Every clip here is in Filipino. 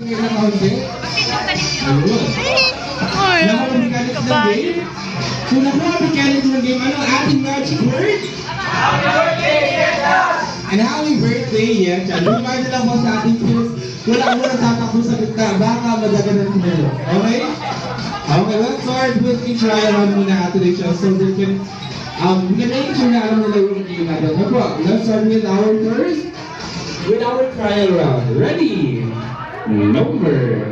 kayo na kaunti? Ayun. Nakuha mechanics ng game? So nakuha mechanics ng game, ano ang ating magic word? And happy birthday, yes. Remind lang po sa ating kids, wala tatakbo sa gitna, baka magaganan mo. Okay? Okay, let's start with the trial run muna atin siya so they can we can make sure na alam nila yung game natin. Okay, let's start with our trial round. Ready? Number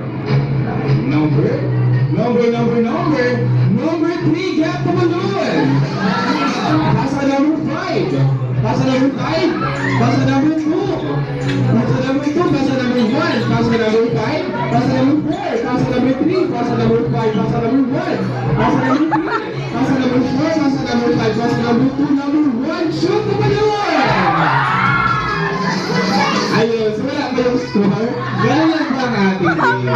3, get the balloon. Pass on number 5. Pass on number 5. Pass on number 2. Pass on number 2. Pass on number 1. Pass on number 5. Pass on number 4. Pass on number 3. Pass on number 5. Pass on number 1. Pass on number 3. Pass on number 4. Pass on number 5. Pass on number 2. Number 1. Shoot the balloon! Ayun, so wala ba yung score? Ganun lang ba ang ating game?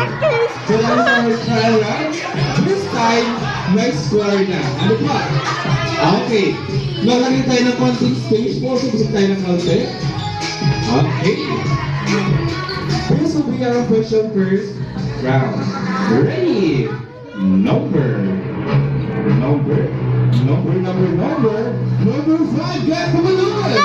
So lang sa our trial run, this time, may score na. Ano pa? Okay. Maglagay tayo ng konting space po. So gusto tayo ng konti. Okay. This will be our question first round. Ready? Number 5, get the balloon!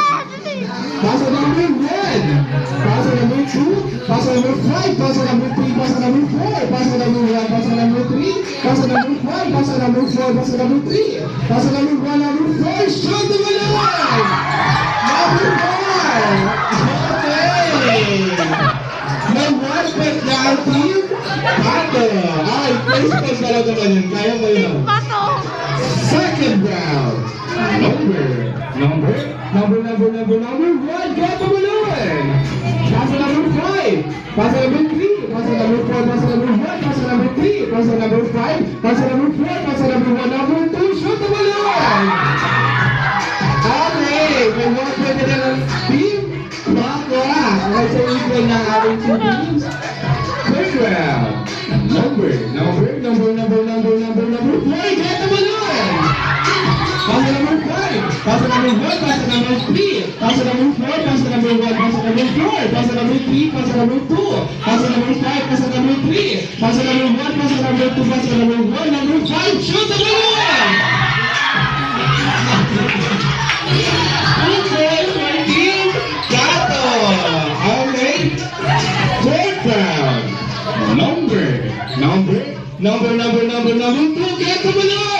Pass on number 1, pass on number 2, pass on number 5, pass on number 3, pass on number 4, pass on number 1, pass on number 3, pass on number 5, pass on number 4, pass on number 3, pass on number 1, number 4, shoot the balloon! Number 4! Okay! May 1 point na ang team, Pato! Ay, place points na lang naman yun, kaya mo yun. Second round, number 1, get the balloon! Pass on number 5, pass on number 3, pass on number 4, pass on number 1, pass on number 3, pass on number 5, pass on number 4, pass on number 1, number 2, shoot the balloon! Okay, may 1 point na ng team, Pato! Okay, so equal na ating 2 teams. Third round, number 4, get the balloon! Pass on number 5, pass on number 1, pass on number 3, pass on number 4, pass on number 1, pass on number 4, pass on number 3, pass on number 2, pass on number 5, pass on number 3, pass on number 1, pass on number 2, pass on number 1, number 5, shoot the balloon! Okay, for Team Gato! Okay, fourth round, number 2, get the balloon!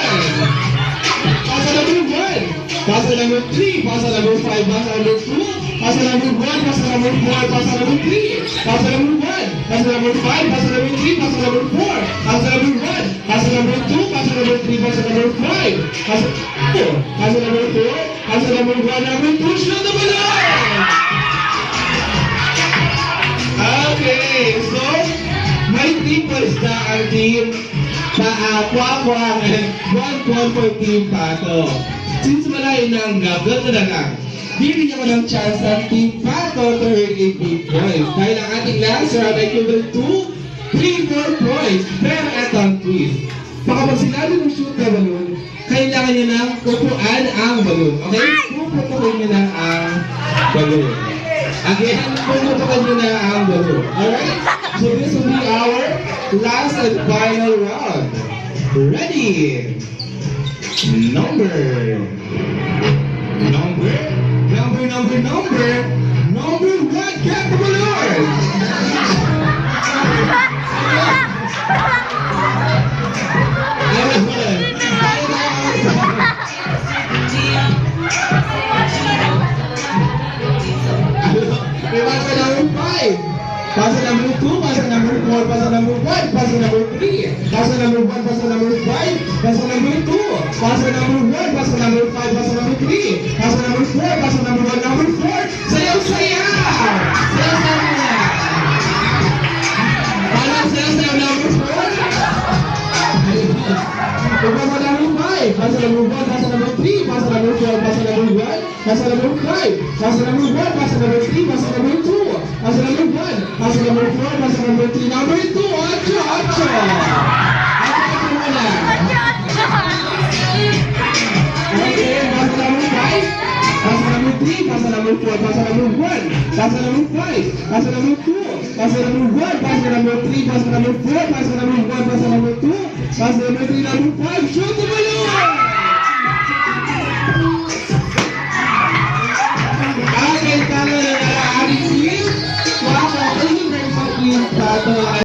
Pass on number 1, pass on number 3, pass on number 5, pass on number 2, pass on number 1, pass on number 4, pass on number 3, pass on number 1, pass on number 5, pass on number 3, pass on number 4, pass on number 1, pass on number 2, pass on number 3, pass on number 5, pass on number 4, pass on number 1, number 2, shoot the balloon! Okay, so may 3 points na ang team Kwak-Kwak and 1 point for Team Pato. Since malayo na ang gabal na lang, bibigyan ko ng chance ng Team Pato to earn a big points. Dahil ang ating last round ay equivalent to 3 more points. Pero eto ang twist. Baka pag sinabi ng shoot na balloon, kailangan nyo nang pupuan ang balloon. Okay? Pupuan nyo na ang balloon. Again, pupuan nyo na ang balloon. Alright? So this will be our last and final round. Ready? Number 1, get the balloon! Pass on number 2, pass on number 4, pass on number 1, pass on number 3, pass on number 1, pass on number 5, pass on number 2, pass on number 1, pass on number 5, pass on number 3, pass on number 4, pass on number 1, number 4. Sayaw-sayaw! Sayaw-sayaw! Paano sayaw-sayaw number 4? Pass on number 5, pass on number 1, pass on number 3, pass on number 4, pass on number 1, pass on number 5, pass on number 1, pass on number 3, pass on number 2, pass on number 1, pass on number 4, pass on number 3, number 2, 8! 8 muna! Okay, pass on number 5, pass on number 3, pass on number 4, pass on number 1, pass on number 5, pass on number 2, Pass the number 1, pass the number 3, pass the number 4, pass the number 1, pass the number 2, pass the number 3, number 5, shoot